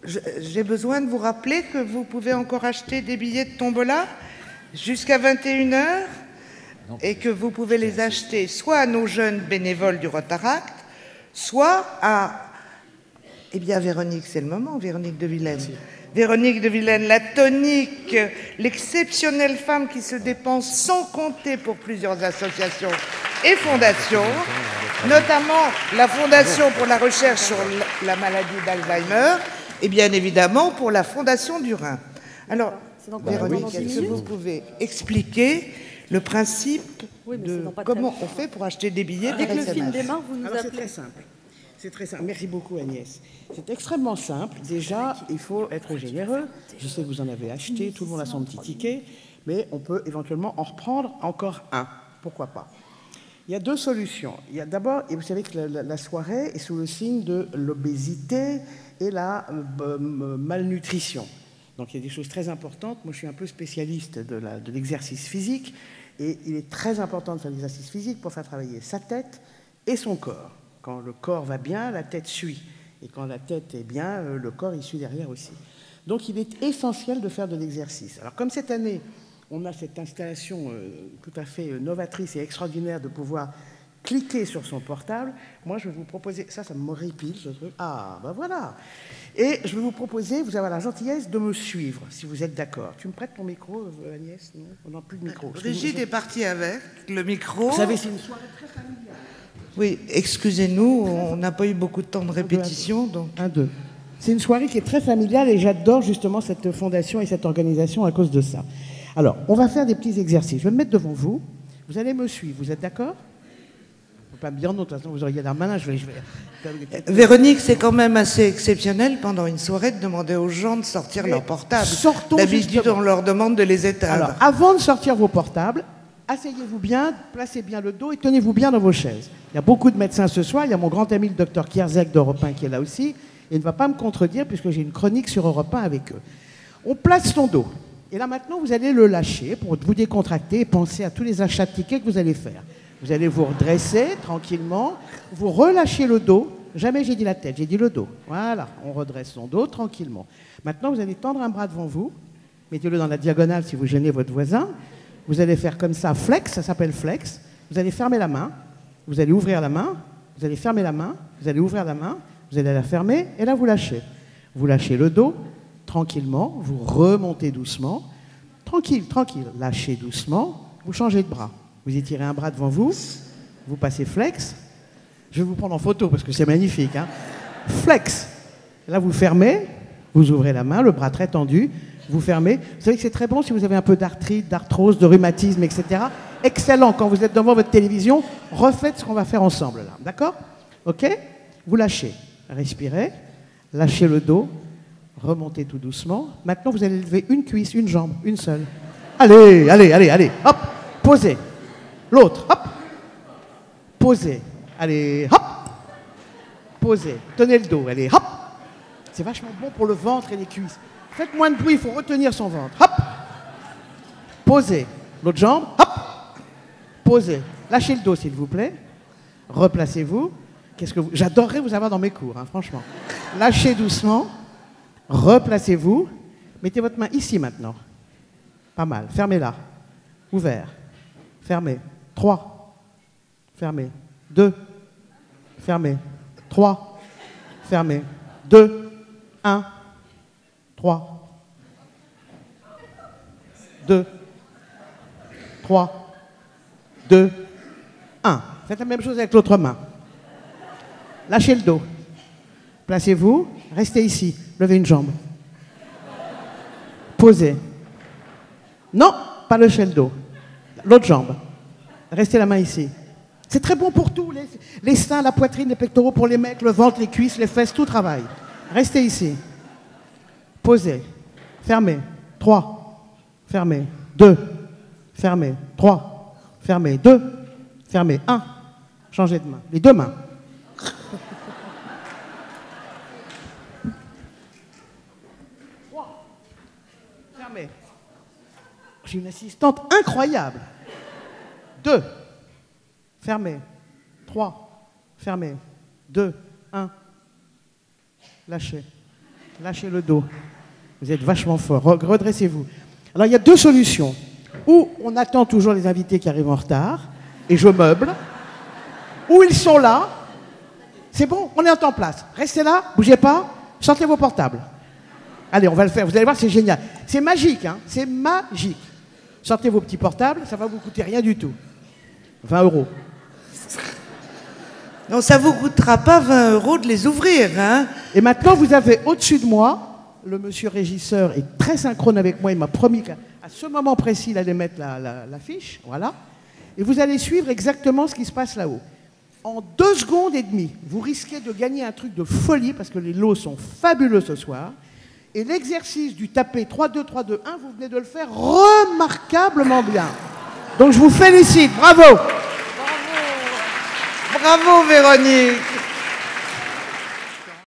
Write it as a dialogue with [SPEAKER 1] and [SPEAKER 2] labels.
[SPEAKER 1] J'ai besoin de vous rappeler que vous pouvez encore acheter des billets de tombola jusqu'à 21 heures et que vous pouvez les acheter soit à nos jeunes bénévoles du Rotaract, soit à... Eh bien, Véronique, c'est le moment, Véronique de Vilaine. Véronique de Vilaine, la tonique, l'exceptionnelle femme qui se dépense sans compter pour plusieurs associations et fondations, notamment la Fondation pour la recherche sur la maladie d'Alzheimer et bien évidemment pour la Fondation du Rhin. Alors, Véronique, est-ce que vous pouvez expliquer le principe de comment on fait pour acheter des billets
[SPEAKER 2] avec le film des mains, vous nous appelez.
[SPEAKER 3] C'est très simple. C'est très simple. Merci beaucoup, Agnès. C'est extrêmement simple. Déjà, il faut être généreux. Je sais que vous en avez acheté, tout le monde a son petit ticket, mais on peut éventuellement en reprendre encore un. Pourquoi pas? Il y a deux solutions. Il y a d'abord, et vous savez que la soirée est sous le signe de l'obésité et la malnutrition. Donc il y a des choses très importantes. Moi, je suis un peu spécialiste de l'exercice physique, et il est très important de faire de l'exercice physique pour faire travailler sa tête et son corps. Quand le corps va bien, la tête suit. Et quand la tête est bien, le corps il suit derrière aussi. Donc il est essentiel de faire de l'exercice. Alors comme cette année, on a cette installation tout à fait novatrice et extraordinaire de pouvoir cliquer sur son portable, moi je vais vous proposer, ça m'horripile ce truc, ah ben voilà. Et je vais vous proposer, vous avez la gentillesse de me suivre, si vous êtes d'accord. Tu me prêtes ton micro, Agnès? Non, on n'a plus de micro.
[SPEAKER 1] Brigitte est partie avec le micro.
[SPEAKER 3] Vous savez, c'est une soirée très familiale.
[SPEAKER 1] Oui, excusez-nous, on n'a pas eu beaucoup de temps de répétition. Donc...
[SPEAKER 3] Un, deux. C'est une soirée qui est très familiale et j'adore justement cette fondation et cette organisation à cause de ça. Alors, on va faire des petits exercices. Je vais me mettre devant vous. Vous allez me suivre. Vous êtes d'accord? Je ne peux pas me dire non, de toute façon, vous auriez l'air malin.
[SPEAKER 1] Véronique, c'est quand même assez exceptionnel pendant une soirée de demander aux gens de sortir leur portable. D'habitude, on leur demande de les éteindre.
[SPEAKER 3] Alors, avant de sortir vos portables, asseyez-vous bien, placez bien le dos et tenez-vous bien dans vos chaises. Il y a beaucoup de médecins ce soir. Il y a mon grand ami le docteur Kierzek d'Europe 1 qui est là aussi. Et il ne va pas me contredire puisque j'ai une chronique sur Europe 1 avec eux. On place son dos. Et là maintenant, vous allez le lâcher pour vous décontracter et penser à tous les achats de tickets que vous allez faire. Vous allez vous redresser tranquillement. Vous relâchez le dos. Jamais j'ai dit la tête, j'ai dit le dos. Voilà, on redresse son dos tranquillement. Maintenant, vous allez tendre un bras devant vous. Mettez-le dans la diagonale si vous gênez votre voisin. Vous allez faire comme ça, flex, ça s'appelle flex. Vous allez fermer la main. Vous allez ouvrir la main, vous allez fermer la main, vous allez ouvrir la main, vous allez la fermer, et là vous lâchez. Vous lâchez le dos, tranquillement, vous remontez doucement, tranquille, tranquille, lâchez doucement, vous changez de bras. Vous étirez un bras devant vous, vous passez flex, je vais vous prendre en photo parce que c'est magnifique, hein. Flex, là vous fermez, vous ouvrez la main, le bras très tendu, vous fermez. Vous savez que c'est très bon si vous avez un peu d'arthrite, d'arthrose, de rhumatisme, etc. Excellent, quand vous êtes devant votre télévision, refaites ce qu'on va faire ensemble là, d'accord? Ok? Vous lâchez, respirez, lâchez le dos, remontez tout doucement. Maintenant, vous allez lever une cuisse, une jambe, une seule. Allez, allez, allez, allez, hop, posez. L'autre, hop, posez. Allez, hop, posez. Tenez le dos, allez, hop. C'est vachement bon pour le ventre et les cuisses. Faites moins de bruit, il faut retenir son ventre. Hop, posez. L'autre jambe, hop. Posez. Lâchez le dos, s'il vous plaît. Replacez-vous. J'adorerais vous avoir dans mes cours, hein, franchement. Lâchez doucement. Replacez-vous. Mettez votre main ici maintenant. Pas mal. Fermez-la. Ouvert. Fermé. 3. Fermé. 2. Fermé. 3. Fermé. 2. 1. 3. 2. 3. 2, 1. Faites la même chose avec l'autre main. Lâchez le dos. Placez-vous. Restez ici. Levez une jambe. Posez. Non, pas lâcher le dos. L'autre jambe. Restez la main ici. C'est très bon pour tout. Les seins, la poitrine, les pectoraux pour les mecs, le ventre, les cuisses, les fesses, tout travaille. Restez ici. Posez. Fermez. 3. Fermez. 2. Fermez. 3. Fermez 2, fermez 1, changez de main, les deux mains. Fermez. J'ai une assistante incroyable. 2, fermez. 3, fermez. 2, 1, lâchez. Lâchez le dos. Vous êtes vachement fort. Redressez-vous. Alors, il y a deux solutions. Ou on attend toujours les invités qui arrivent en retard, et je meuble. Ou ils sont là. C'est bon, on est en place. Restez là, bougez pas, sortez vos portables. Allez, on va le faire. Vous allez voir, c'est génial. C'est magique, hein. C'est magique. Sortez vos petits portables, ça va vous coûter rien du tout. 20 €.
[SPEAKER 1] Non, ça vous coûtera pas 20 € de les ouvrir, hein.
[SPEAKER 3] Et maintenant, vous avez au-dessus de moi, le monsieur régisseur est très synchrone avec moi, il m'a promis qu'à ce moment précis, il allait mettre la fiche, voilà. Et vous allez suivre exactement ce qui se passe là-haut. En 2 secondes et demie, vous risquez de gagner un truc de folie, parce que les lots sont fabuleux ce soir. Et l'exercice du taper 3-2, 3-2, 1, vous venez de le faire remarquablement bien. Donc je vous félicite, bravo.
[SPEAKER 1] Bravo Véronique.